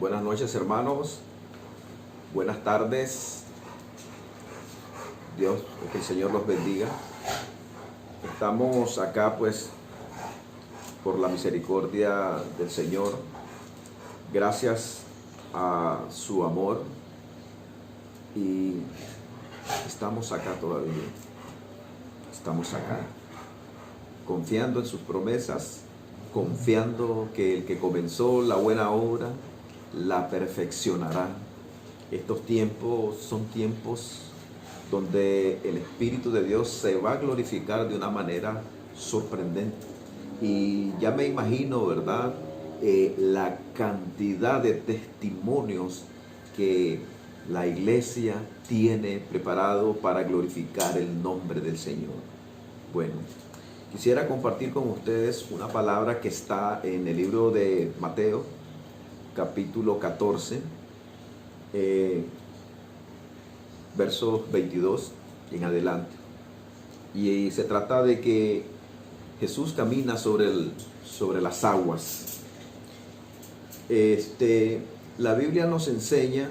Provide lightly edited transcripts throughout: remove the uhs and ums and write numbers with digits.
Buenas noches, hermanos. Buenas tardes. Que el Señor los bendiga. Estamos acá pues por la misericordia del Señor. Gracias a su amor. Y estamos acá todavía. Estamos acá. Confiando en sus promesas. Confiando que el que comenzó la buena obra la perfeccionará. Estos tiempos son tiempos donde el Espíritu de Dios se va a glorificar de una manera sorprendente. Y ya me imagino, ¿verdad? La cantidad de testimonios que la iglesia tiene preparado para glorificar el nombre del Señor. Bueno, quisiera compartir con ustedes una palabra que está en el libro de Mateo, capítulo 14, versos 22 en adelante. Y se trata de que Jesús camina sobre las aguas. La Biblia nos enseña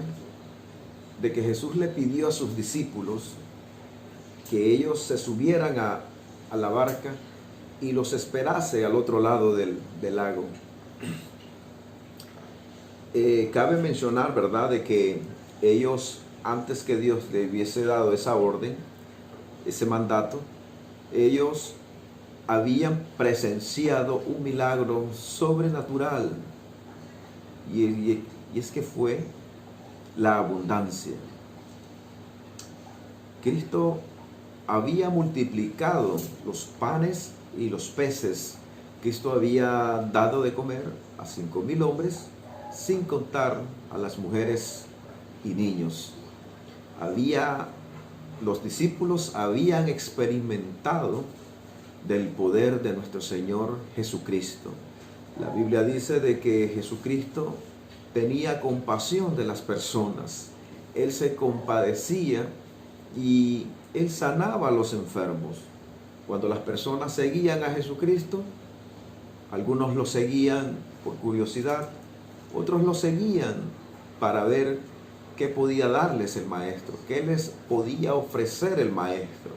de que Jesús le pidió a sus discípulos que ellos se subieran a la barca y los esperase al otro lado del lago. Cabe mencionar, ¿verdad?, de que ellos, antes que Dios le hubiese dado esa orden, ese mandato, ellos habían presenciado un milagro sobrenatural. Y es que fue la abundancia. Cristo había multiplicado los panes y los peces. Cristo había dado de comer a 5,000 hombres, sin contar a las mujeres y niños. Los discípulos habían experimentado del poder de nuestro Señor Jesucristo. La Biblia dice de que Jesucristo tenía compasión de las personas. Él se compadecía y Él sanaba a los enfermos. Cuando las personas seguían a Jesucristo, algunos lo seguían por curiosidad, otros lo seguían para ver qué podía darles el Maestro, qué les podía ofrecer el Maestro.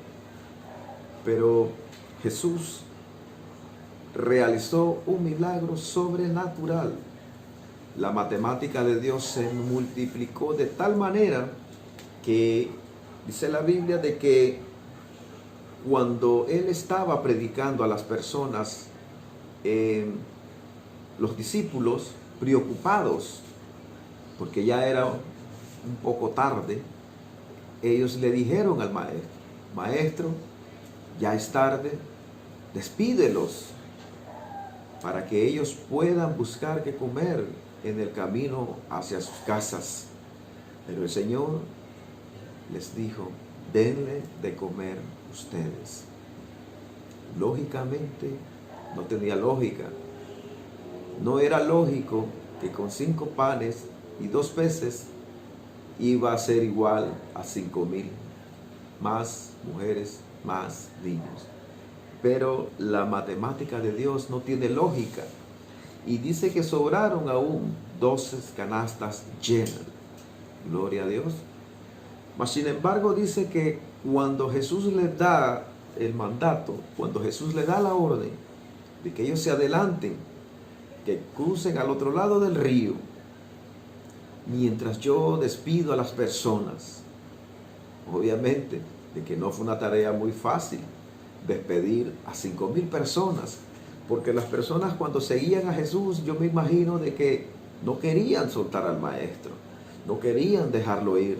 Pero Jesús realizó un milagro sobrenatural. La matemática de Dios se multiplicó de tal manera que dice la Biblia de que cuando Él estaba predicando a las personas, los discípulos, preocupados, porque ya era un poco tarde, ellos le dijeron al Maestro: Maestro, ya es tarde, despídelos para que ellos puedan buscar qué comer en el camino hacia sus casas. Pero el Señor les dijo: denle de comer ustedes. Lógicamente, no tenía lógica. No era lógico que con 5 panes y 2 peces iba a ser igual a 5,000, más mujeres, más niños. Pero la matemática de Dios no tiene lógica. Y dice que sobraron aún 12 canastas llenas. Gloria a Dios. Mas sin embargo dice que cuando Jesús les da el mandato, cuando Jesús les da la orden de que ellos se adelanten, que crucen al otro lado del río, mientras yo despido a las personas, obviamente de que no fue una tarea muy fácil despedir a 5,000 personas, porque las personas cuando seguían a Jesús, yo me imagino de que no querían soltar al Maestro, no querían dejarlo ir.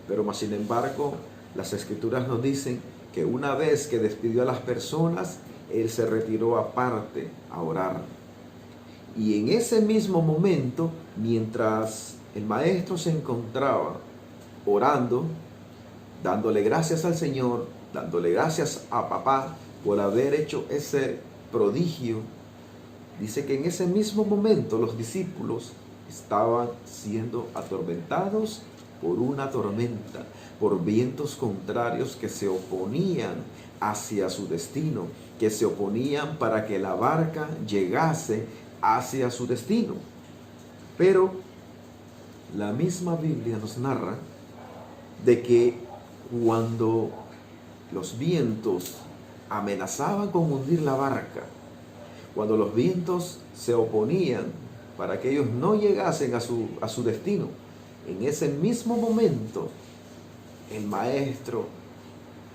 Pero más sin embargo, las Escrituras nos dicen que una vez que despidió a las personas, Él se retiró aparte a orar. Y en ese mismo momento, mientras el Maestro se encontraba orando, dándole gracias al Señor, dándole gracias a Papá por haber hecho ese prodigio, dice que en ese mismo momento los discípulos estaban siendo atormentados por una tormenta, por vientos contrarios que se oponían hacia su destino, que se oponían para que la barca llegase hacia su destino. Pero la misma Biblia nos narra de que cuando los vientos amenazaban con hundir la barca, cuando los vientos se oponían para que ellos no llegasen a su destino, en ese mismo momento el maestro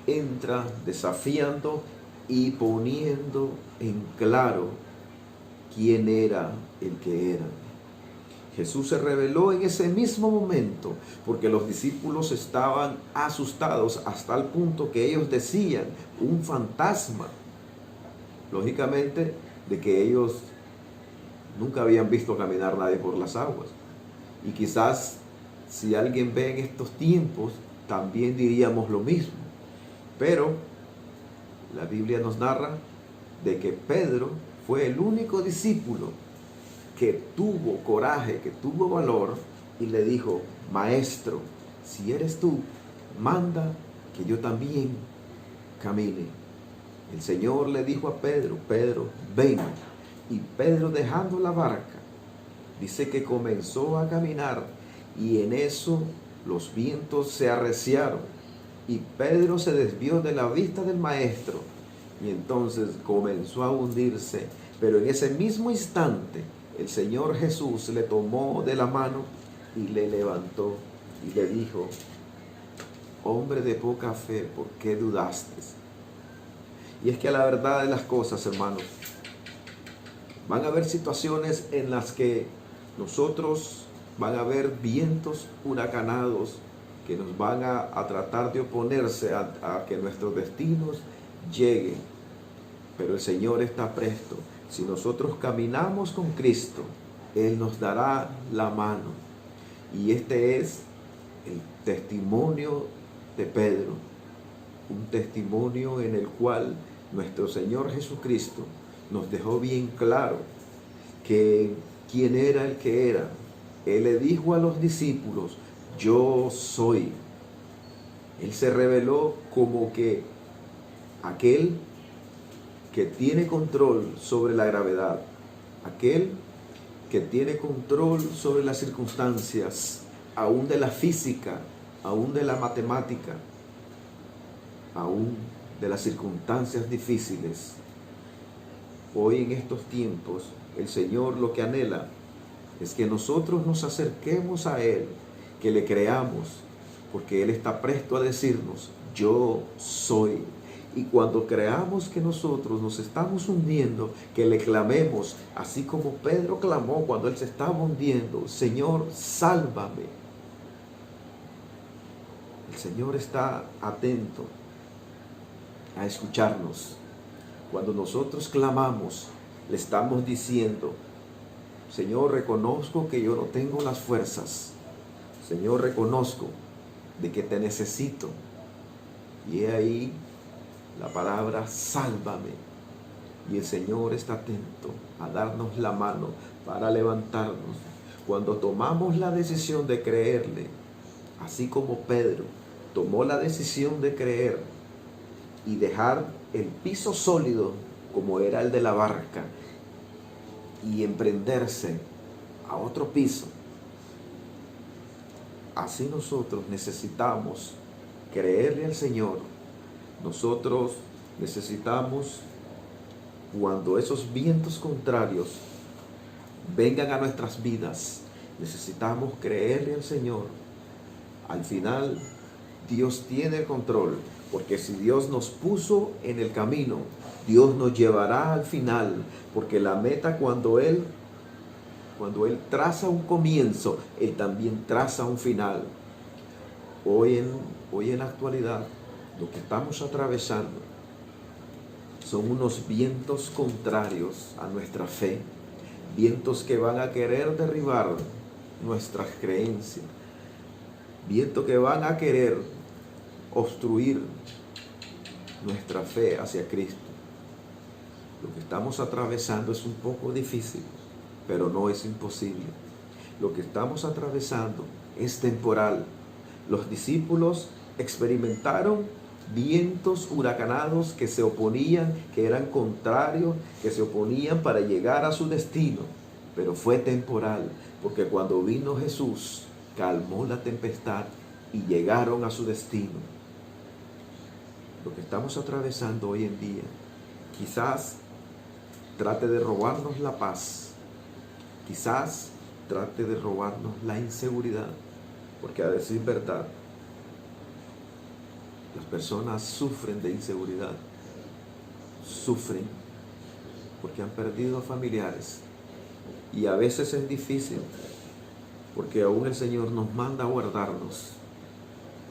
entra desafiando y poniendo en claro quién era el que era. Jesús se reveló en ese mismo momento porque los discípulos estaban asustados hasta el punto que ellos decían, un fantasma. Lógicamente, de que ellos nunca habían visto caminar nadie por las aguas. Y quizás si alguien ve en estos tiempos, también diríamos lo mismo. Pero la Biblia nos narra de que Pedro fue el único discípulo que tuvo coraje, que tuvo valor y le dijo, maestro, si eres tú, manda que yo también camine. El Señor le dijo a Pedro, Pedro, ven. Y Pedro, dejando la barca, dice que comenzó a caminar y en eso los vientos se arreciaron y Pedro se desvió de la vista del maestro y entonces comenzó a hundirse. Pero en ese mismo instante el Señor Jesús le tomó de la mano y le levantó y le dijo, hombre de poca fe, ¿por qué dudaste? Y es que a la verdad de las cosas, hermanos, van a haber situaciones en las que nosotros van a haber vientos huracanados que nos van a tratar de oponerse a que nuestros destinos lleguen. Pero el Señor está presto. Si nosotros caminamos con Cristo, Él nos dará la mano. Y este es el testimonio de Pedro. Un testimonio en el cual nuestro Señor Jesucristo nos dejó bien claro que quién era el que era. Él le dijo a los discípulos, yo soy. Él se reveló como que aquel que tiene control sobre la gravedad, aquel que tiene control sobre las circunstancias, aún de la física, aún de la matemática, aún de las circunstancias difíciles. Hoy en estos tiempos, el Señor lo que anhela es que nosotros nos acerquemos a Él, que le creamos, porque Él está presto a decirnos, yo soy. Y cuando creamos que nosotros nos estamos hundiendo, que le clamemos, así como Pedro clamó cuando él se estaba hundiendo, Señor, sálvame. El Señor está atento a escucharnos. Cuando nosotros clamamos, le estamos diciendo, Señor, reconozco que yo no tengo las fuerzas. Señor, reconozco de que te necesito. Y he ahí la palabra sálvame. Y el Señor está atento a darnos la mano para levantarnos. Cuando tomamos la decisión de creerle, así como Pedro tomó la decisión de creer y dejar el piso sólido como era el de la barca y emprenderse a otro piso, así nosotros necesitamos creerle al Señor. Nosotros necesitamos, cuando esos vientos contrarios vengan a nuestras vidas, necesitamos creerle al Señor. Al final, Dios tiene el control, porque si Dios nos puso en el camino, Dios nos llevará al final, porque la meta cuando Él traza un comienzo, Él también traza un final. Hoy en la actualidad, lo que estamos atravesando son unos vientos contrarios a nuestra fe, vientos que van a querer derribar nuestras creencias, vientos que van a querer obstruir nuestra fe hacia Cristo. Lo que estamos atravesando es un poco difícil, pero no es imposible. Lo que estamos atravesando es temporal. Los discípulos experimentaron vientos huracanados que se oponían, que eran contrarios, que se oponían para llegar a su destino, pero fue temporal, porque cuando vino Jesús, calmó la tempestad y llegaron a su destino. Lo que estamos atravesando hoy en día quizás trate de robarnos la paz, quizás trate de robarnos la inseguridad, porque a decir verdad, las personas sufren de inseguridad, sufren porque han perdido familiares, y a veces es difícil porque aún el Señor nos manda a guardarnos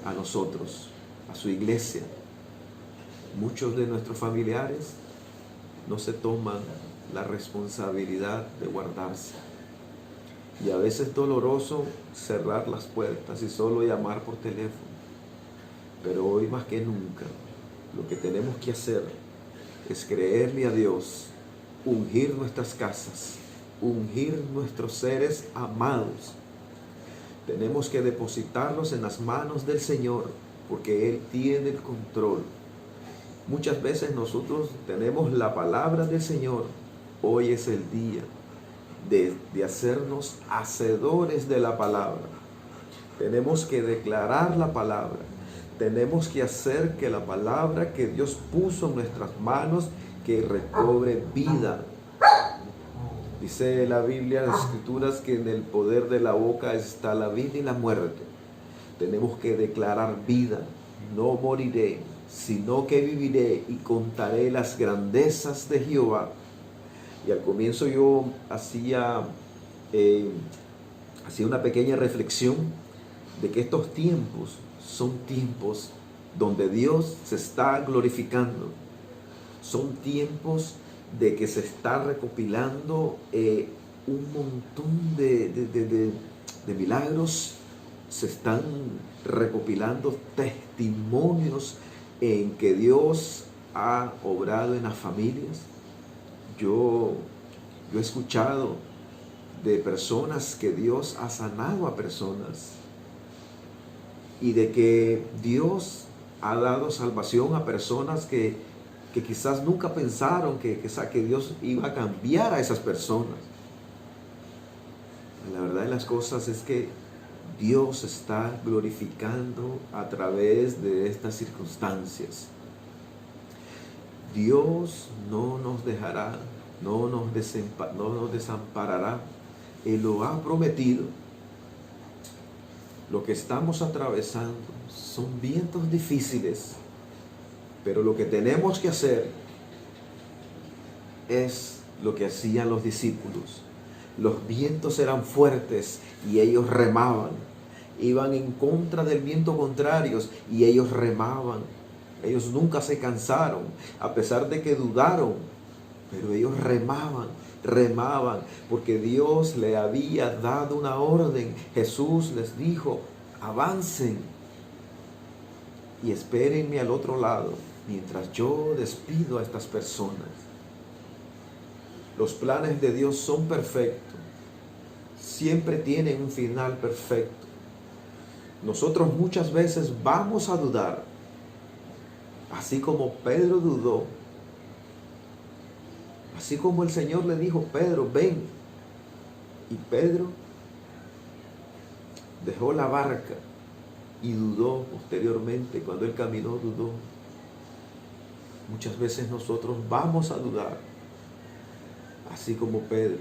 a nosotros, a su iglesia. Muchos de nuestros familiares no se toman la responsabilidad de guardarse. Y a veces es doloroso cerrar las puertas y solo llamar por teléfono. Pero hoy más que nunca, lo que tenemos que hacer es creerle a Dios, ungir nuestras casas, ungir nuestros seres amados. Tenemos que depositarlos en las manos del Señor, porque Él tiene el control. Muchas veces nosotros tenemos la palabra del Señor. Hoy es el día de hacernos hacedores de la palabra. Tenemos que declarar la palabra. Tenemos que hacer que la palabra que Dios puso en nuestras manos, que recobre vida. Dice la Biblia, las Escrituras, que en el poder de la boca está la vida y la muerte. Tenemos que declarar vida. No moriré, sino que viviré y contaré las grandezas de Jehová. Y al comienzo yo hacía una pequeña reflexión de que estos tiempos son tiempos donde Dios se está glorificando. Son tiempos de que se está recopilando un montón de milagros. Se están recopilando testimonios en que Dios ha obrado en las familias. Yo he escuchado de personas que Dios ha sanado a personas, y de que Dios ha dado salvación a personas que quizás nunca pensaron que Dios iba a cambiar a esas personas. La verdad de las cosas es que Dios está glorificando a través de estas circunstancias. Dios no nos dejará, no nos desamparará. Él lo ha prometido. Lo que estamos atravesando son vientos difíciles, pero lo que tenemos que hacer es lo que hacían los discípulos. Los vientos eran fuertes y ellos remaban. Iban en contra del viento contrario y ellos remaban. Ellos nunca se cansaron, a pesar de que dudaron, pero ellos remaban, porque Dios le había dado una orden. Jesús les dijo: avancen y espérenme al otro lado, mientras yo despido a estas personas. Los planes de Dios son perfectos, siempre tienen un final perfecto. Nosotros muchas veces vamos a dudar, así como Pedro dudó, así como el Señor le dijo: Pedro, ven. Y Pedro dejó la barca y dudó posteriormente. Cuando él caminó, dudó. Muchas veces nosotros vamos a dudar, así como Pedro,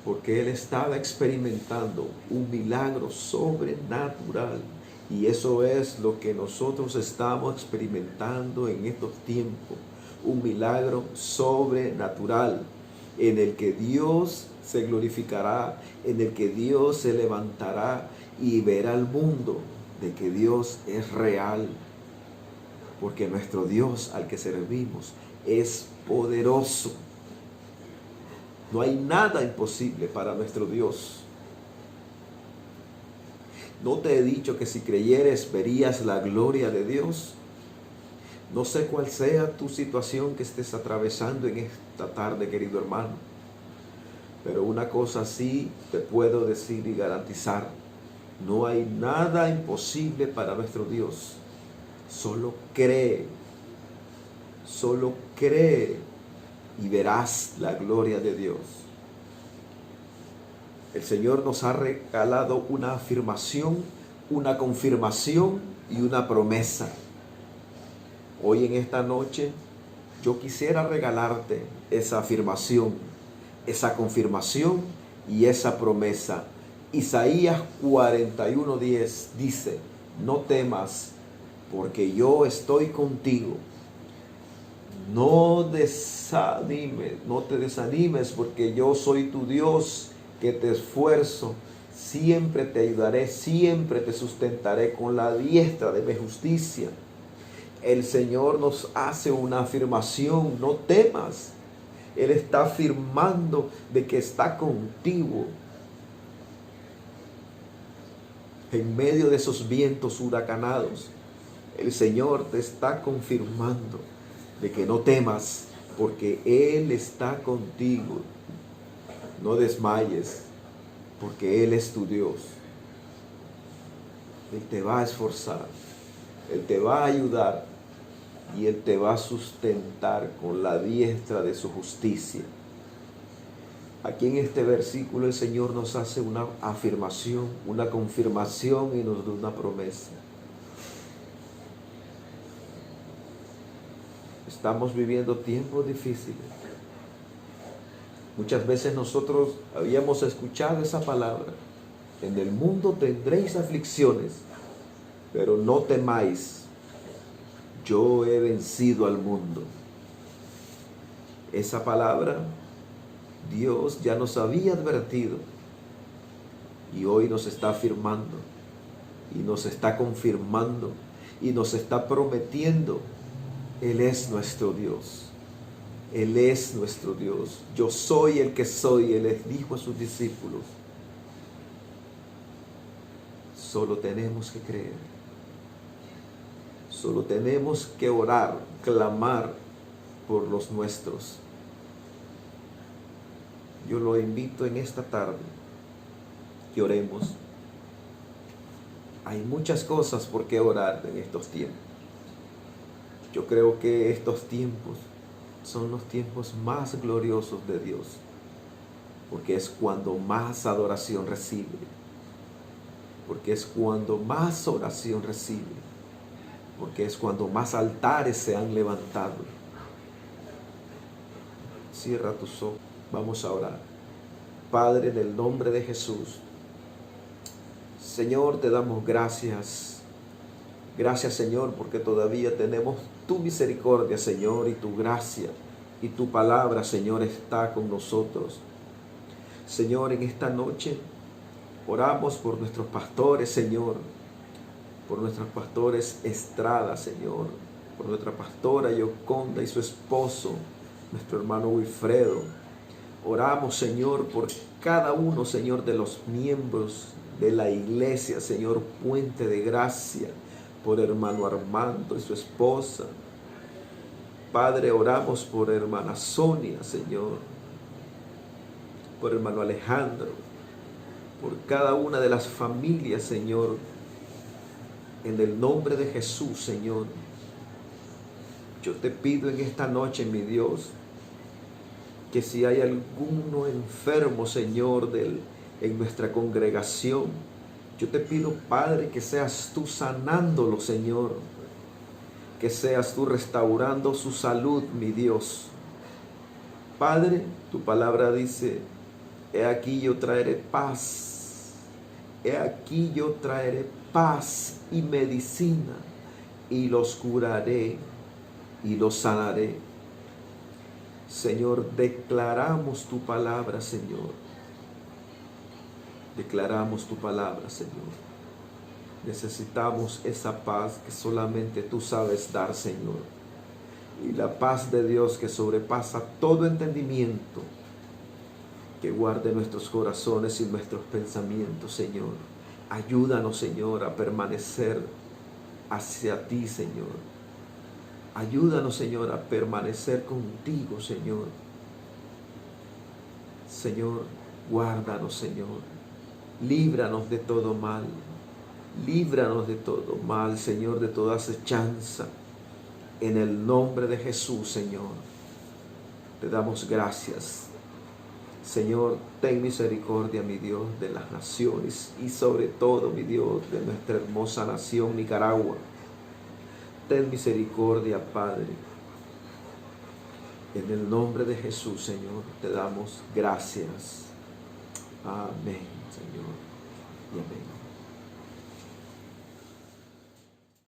porque él estaba experimentando un milagro sobrenatural. Y eso es lo que nosotros estamos experimentando en estos tiempos. Un milagro sobrenatural en el que Dios se glorificará, en el que Dios se levantará y verá al mundo de que Dios es real. Porque nuestro Dios al que servimos es poderoso. No hay nada imposible para nuestro Dios. ¿No te he dicho que si creyeres verías la gloria de Dios? No sé cuál sea tu situación que estés atravesando en esta tarde, querido hermano. Pero una cosa sí te puedo decir y garantizar: no hay nada imposible para nuestro Dios. Solo cree y verás la gloria de Dios. El Señor nos ha regalado una afirmación, una confirmación y una promesa. Hoy en esta noche yo quisiera regalarte esa afirmación, esa confirmación y esa promesa. Isaías 41:10 dice: no temas, porque yo estoy contigo. No te desanimes, porque yo soy tu Dios, que te esfuerzo. Siempre te ayudaré, siempre te sustentaré con la diestra de mi justicia. El Señor nos hace una afirmación: no temas. Él está afirmando de que está contigo. En medio de esos vientos huracanados, el Señor te está confirmando de que no temas, porque Él está contigo. No desmayes, porque Él es tu Dios. Él te va a esforzar, Él te va a ayudar y Él te va a sustentar con la diestra de su justicia. Aquí en este versículo el Señor nos hace una afirmación, una confirmación y nos da una promesa. Estamos viviendo tiempos difíciles. Muchas veces nosotros habíamos escuchado esa palabra: en el mundo tendréis aflicciones, pero no temáis, yo he vencido al mundo. Esa palabra Dios ya nos había advertido y hoy nos está afirmando y nos está confirmando y nos está prometiendo. Él es nuestro Dios. Él es nuestro Dios. Yo soy el que soy. Él les dijo a sus discípulos. Solo tenemos que creer. Solo tenemos que orar, clamar por los nuestros. Yo lo invito en esta tarde que oremos. Hay muchas cosas por qué orar en estos tiempos. Yo creo que estos tiempos son los tiempos más gloriosos de Dios, porque es cuando más adoración recibe, porque es cuando más oración recibe, porque es cuando más altares se han levantado. Cierra tus ojos, vamos a orar. Padre, en el nombre de Jesús, Señor, te damos gracias. Gracias, Señor, porque todavía tenemos tu misericordia, Señor, y tu gracia, y tu palabra, Señor, está con nosotros. Señor, en esta noche oramos por nuestros pastores, Señor, por nuestros pastores Estrada, Señor, por nuestra pastora Yoconda y su esposo, nuestro hermano Wilfredo. Oramos, Señor, por cada uno, Señor, de los miembros de la iglesia, Señor, Puente de Gracia, por hermano Armando y su esposa. Padre, oramos por hermana Sonia, Señor, por hermano Alejandro, por cada una de las familias, Señor, en el nombre de Jesús, Señor. Yo te pido en esta noche, mi Dios, que si hay alguno enfermo, Señor, en nuestra congregación, yo te pido, Padre, que seas tú sanándolo, Señor, que seas tú restaurando su salud, mi Dios. Padre, tu palabra dice: he aquí yo traeré paz, he aquí yo traeré paz y medicina, y los curaré y los sanaré. Señor, declaramos tu palabra, Señor. Declaramos tu palabra, Señor. Necesitamos esa paz que solamente tú sabes dar, Señor. Y la paz de Dios que sobrepasa todo entendimiento, que guarde nuestros corazones y nuestros pensamientos, Señor. Ayúdanos, Señor, a permanecer hacia ti, Señor. Ayúdanos, Señor, a permanecer contigo, Señor. Señor, guárdanos, Señor. Líbranos de todo mal. Líbranos de todo mal, Señor, de toda acechanza. En el nombre de Jesús, Señor, te damos gracias. Señor, ten misericordia, mi Dios, de las naciones y sobre todo, mi Dios, de nuestra hermosa nación, Nicaragua. Ten misericordia, Padre. En el nombre de Jesús, Señor, te damos gracias. Amén, Señor, y amén.